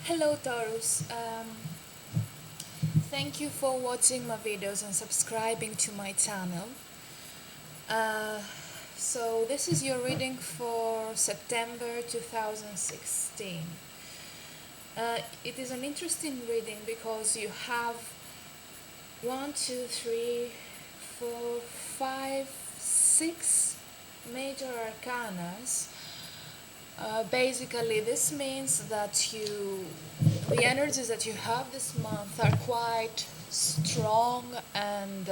Hello Taurus, thank you for watching my videos and subscribing to my channel. Uh, so this is your reading for September 2016. It is an interesting reading because you have 6 major arcanas. Basically, this means that the energies that you have this month are quite strong, and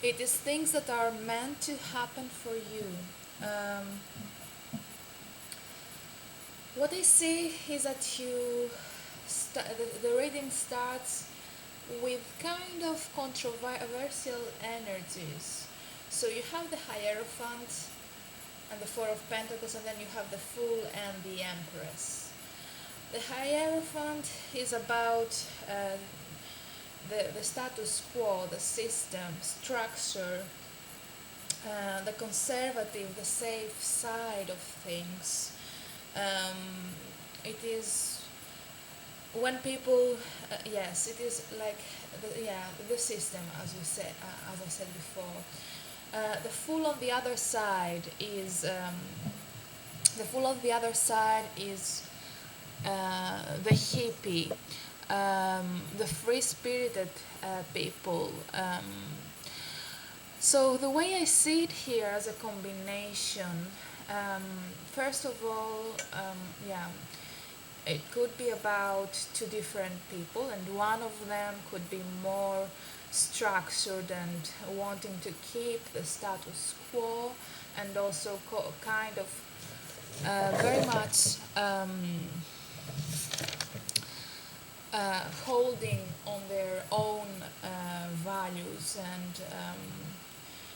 it is things that are meant to happen for you. Um, what I see is that the reading starts with kind of controversial energies. So you have the Hierophant and the Four of Pentacles, and then you have the Fool and the Empress. The Hierophant is about the status quo, the system, structure, the conservative, the safe side of things. It is when people, yes, it is like the system, as I said before. The Fool on the other side is the hippie, the free-spirited people. So the way I see it here as a combination, first of all, it could be about two different people, and one of them could be more structured and wanting to keep the status quo, and also kind of very much holding on their own values and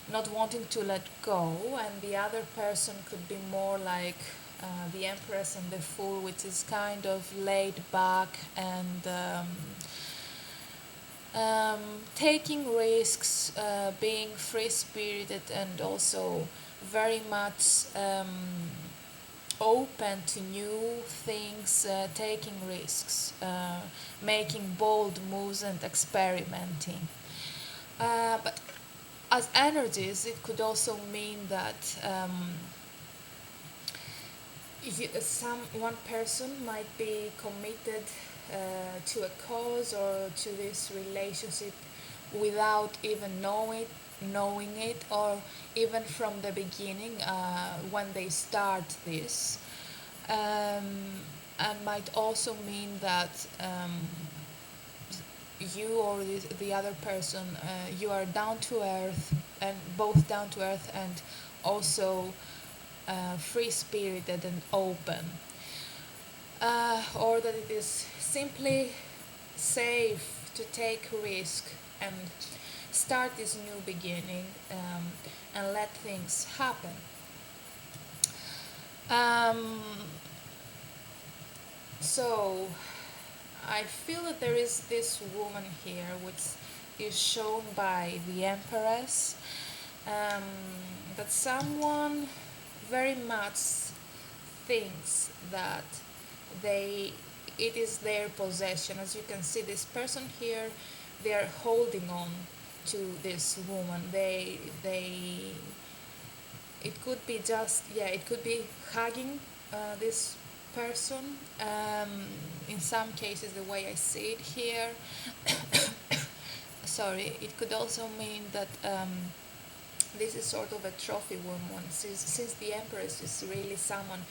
not wanting to let go, and the other person could be more like the Empress and the Fool, which is kind of laid back and taking risks, being free-spirited, and also very much open to new things, taking risks, making bold moves and experimenting. But as energies, it could also mean that one person might be committed to a cause or to this relationship without even knowing it, or even from the beginning when they start this, and might also mean that you or the other person, you are down to earth, and both down to earth and also free-spirited and open, or that it is simply safe to take risk and start this new beginning, and let things happen. So I feel that there is this woman here, which is shown by the Empress, that someone very much thinks that it is their possession. As you can see, this person here, they are holding on to this woman. It could be it could be hugging this person. In some cases, the way I see it here, sorry, it could also mean that this is sort of a trophy woman, since the Empress is really someone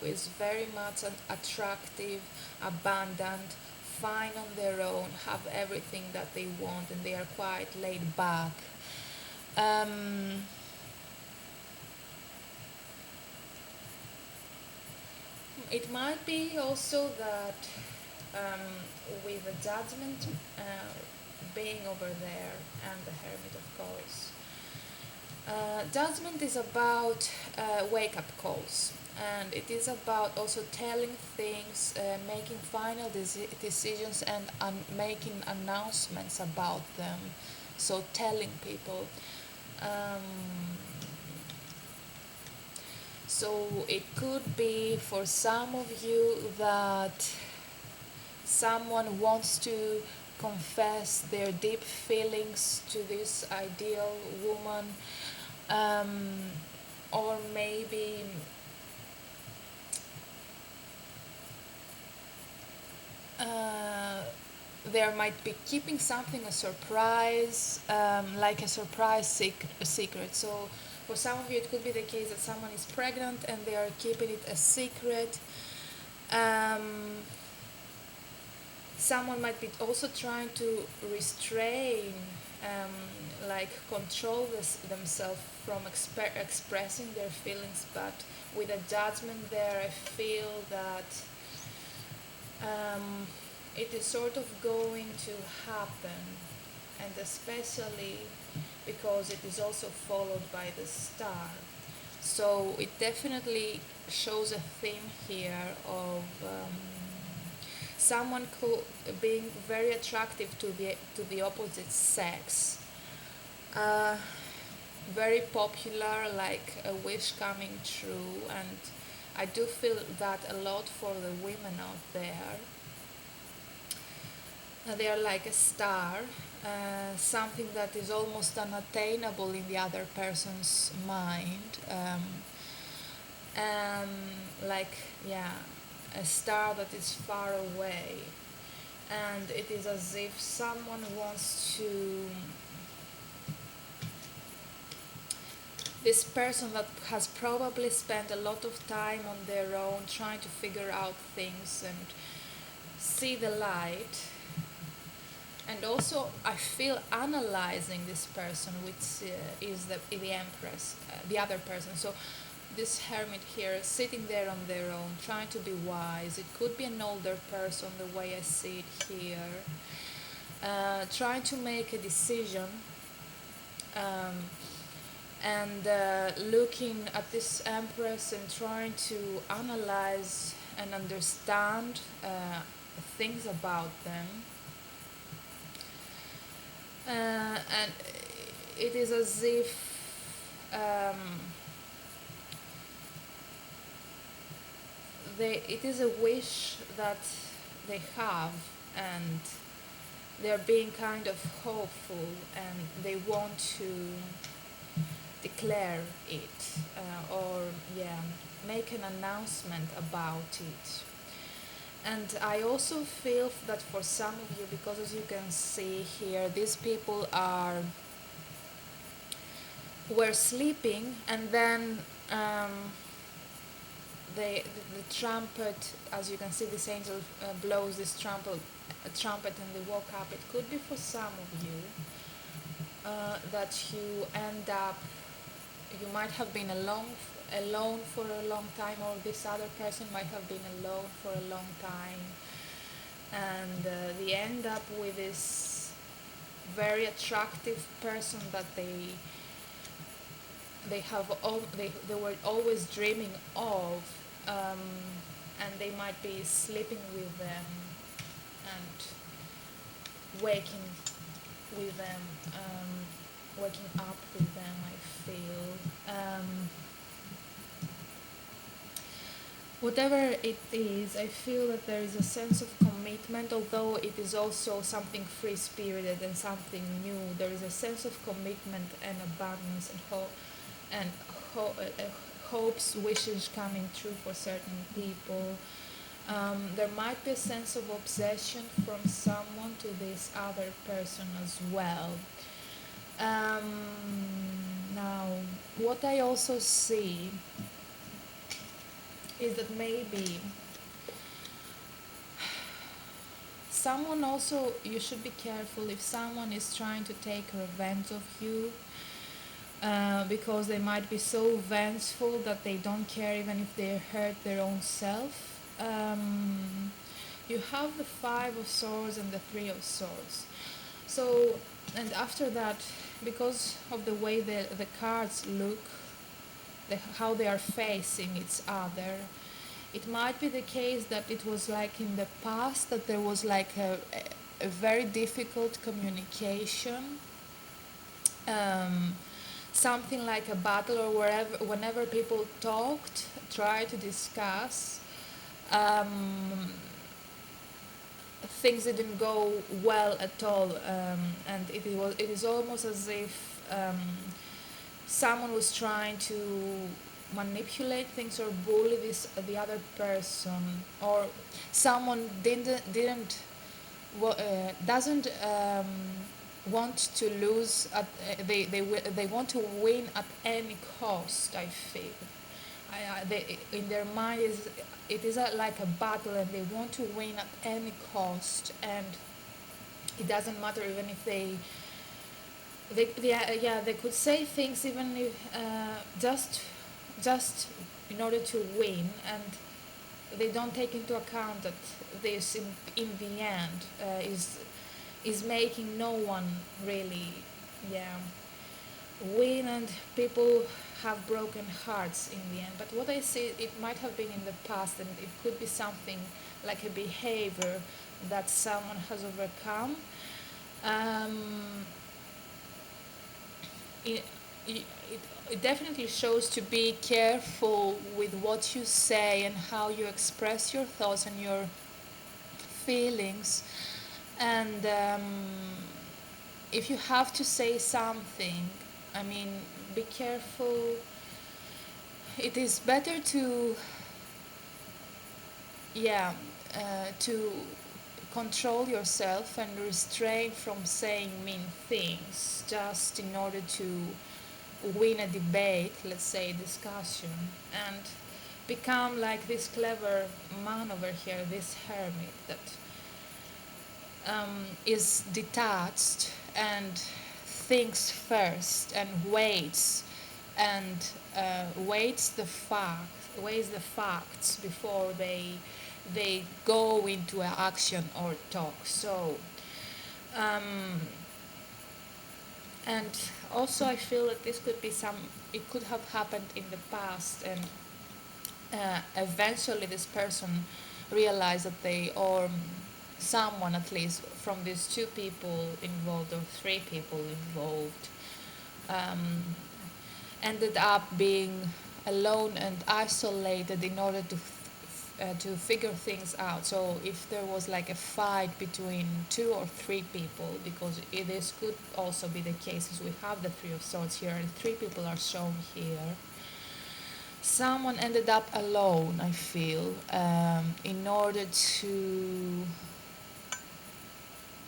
who is very much attractive, abundant, fine on their own, have everything that they want, and they are quite laid back. It might be also that with the Judgment being over there, and the Hermit, of course. Judgment is about wake-up calls, and it is about also telling things, making final decisions, and making announcements about them. So telling people. So it could be for some of you that someone wants to confess their deep feelings to this ideal woman, um, or maybe uh, there might be keeping something a surprise, like a surprise secret. So for some of you, it could be the case that someone is pregnant and they are keeping it a secret. Um, Someone might be also trying to restrain, like control themselves from expressing their feelings, but with a judgment there, I feel that um, it is sort of going to happen, and especially because it is also followed by the star. So it definitely shows a theme here of someone being very attractive to the opposite sex. Uh, Very popular, like a wish coming true, and I do feel that a lot for the women out there. They are like a star, something that is almost unattainable in the other person's mind. Um, like, yeah, a star that is far away. And it is as if someone wants to. This person that has probably spent a lot of time on their own trying to figure out things and see the light, and also I feel analyzing this person, which is the empress, the other person. So this hermit here sitting there on their own trying to be wise. It could be an older person the way I see it here, trying to make a decision, um, and looking at this empress and trying to analyze and understand things about them. And it is as if it is a wish that they have, and they're being kind of hopeful, and they want to declare it, or yeah, make an announcement about it. And I also feel that for some of you, because as you can see here, these people were sleeping, and then the trumpet, as you can see, this angel blows this trumpet, and they woke up. It could be for some of you that you end up, you might have been alone for a long time, or this other person might have been alone for a long time, and they end up with this very attractive person that they were always dreaming of, and they might be sleeping with them and with them, waking up with them, I feel. Whatever it is, I feel that there is a sense of commitment, although it is also something free-spirited and something new. There is a sense of commitment and abundance and hopes, wishes coming true for certain people. There might be a sense of obsession from someone to this other person as well. Now, what I also see is that maybe someone also, you should be careful if someone is trying to take revenge of you, because they might be so vengeful that they don't care even if they hurt their own self. You have the Five of Swords and the Three of Swords. So, and after that, because of the way the cards look, how they are facing each other, it might be the case that it was like in the past that there was like a very difficult communication. something like a battle, or whenever people try to discuss, um, things didn't go well at all, and it is almost as if someone was trying to manipulate things or bully the other person, or someone didn't doesn't want to lose they want to win at any cost, I feel. In their mind it is like a battle, and they want to win at any cost, and it doesn't matter even if they could say things even if just in order to win, and they don't take into account that this in the end is making no one really, yeah, win, and people have broken hearts in the end. But what I see, it might have been in the past, and it could be something like a behavior that someone has overcome. Um, it, it, it definitely shows to be careful with what you say and how you express your thoughts and your feelings. And if you have to say something, I mean, be careful. It is better to, yeah, to control yourself and restrain from saying mean things just in order to win a debate, let's say discussion, and become like this clever man over here, this hermit that is detached and thinks first and waits, and weighs the facts before they go into action or talk. So and also I feel that this could be it could have happened in the past, and eventually this person realized that or someone at least from these two people involved or three people involved um, ended up being alone and isolated in order to figure things out. So if there was like a fight between two or three people, because this could also be the case, as we have the Three of Swords here and three people are shown here, someone ended up alone, I feel, in order to,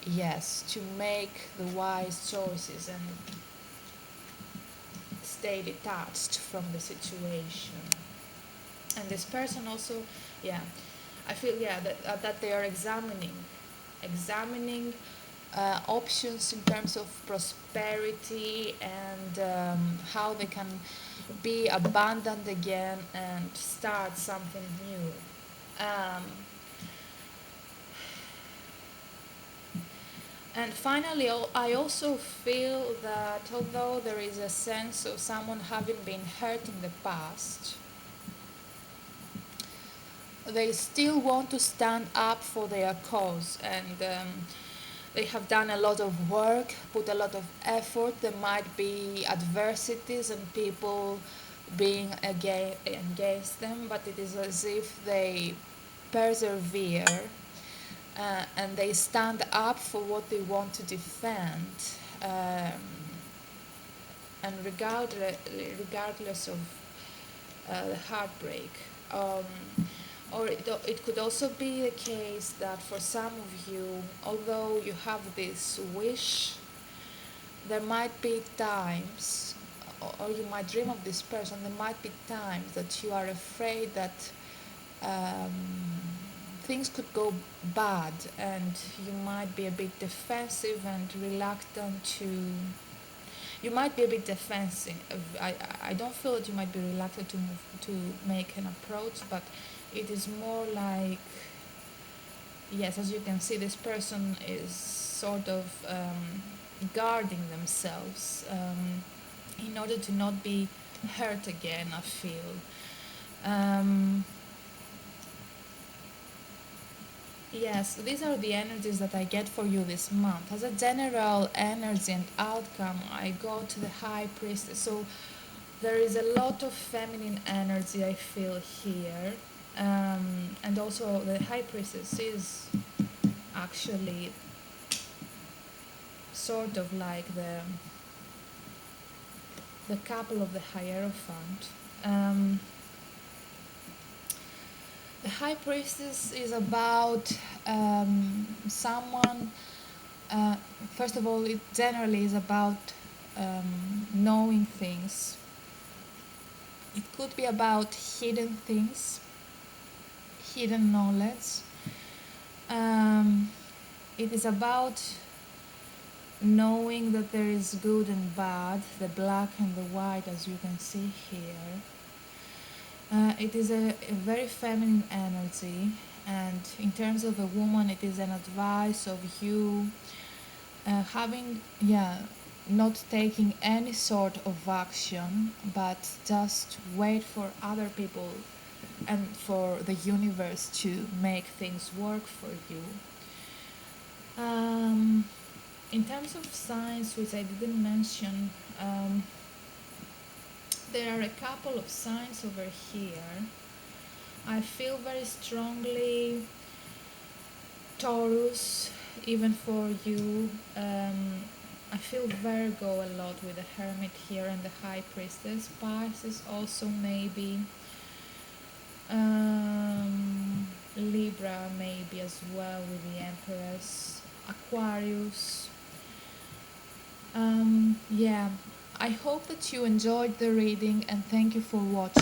yes, to make the wise choices and stay detached from the situation. And this person also, yeah, I feel, yeah, that they are examining options in terms of prosperity, and how they can be abundant again and start something new. Um, and finally, I also feel that although there is a sense of someone having been hurt in the past, they still want to stand up for their cause, and they have done a lot of work, put a lot of effort. There might be adversities and people being against them, but it is as if they persevere, and they stand up for what they want to defend, um, and regardless of the heartbreak. Um, or it could also be the case that for some of you, although you have this wish, there might be times, or you might dream of this person, there might be times that you are afraid that um, things could go bad, and you might be a bit defensive and reluctant to, you might be a bit defensive. I don't feel that you might be reluctant to make an approach, but it is more like, yes, as you can see, this person is sort of guarding themselves in order to not be hurt again, I feel. Um, Yes, these are the energies that I get for you this month. As a general energy and outcome, I go to the High Priestess. So there is a lot of feminine energy I feel here. And also, the High Priestess is actually sort of like the couple of the Hierophant. Um, the High Priestess is about someone. Uh, First of all, it generally is about knowing things. It could be about hidden things, hidden knowledge. Um, it is about knowing that there is good and bad, the black and the white, as you can see here. It is a very feminine energy, and in terms of a woman, it is an advice of you having, yeah, not taking any sort of action, but just wait for other people and for the universe to make things work for you. Um, in terms of signs, which I didn't mention, there are a couple of signs over here. I feel very strongly Taurus, even for you. I feel Virgo a lot with the Hermit here and the High Priestess. Pisces also maybe. Libra maybe as well with the Empress. Aquarius. Yeah, I hope that you enjoyed the reading and thank you for watching.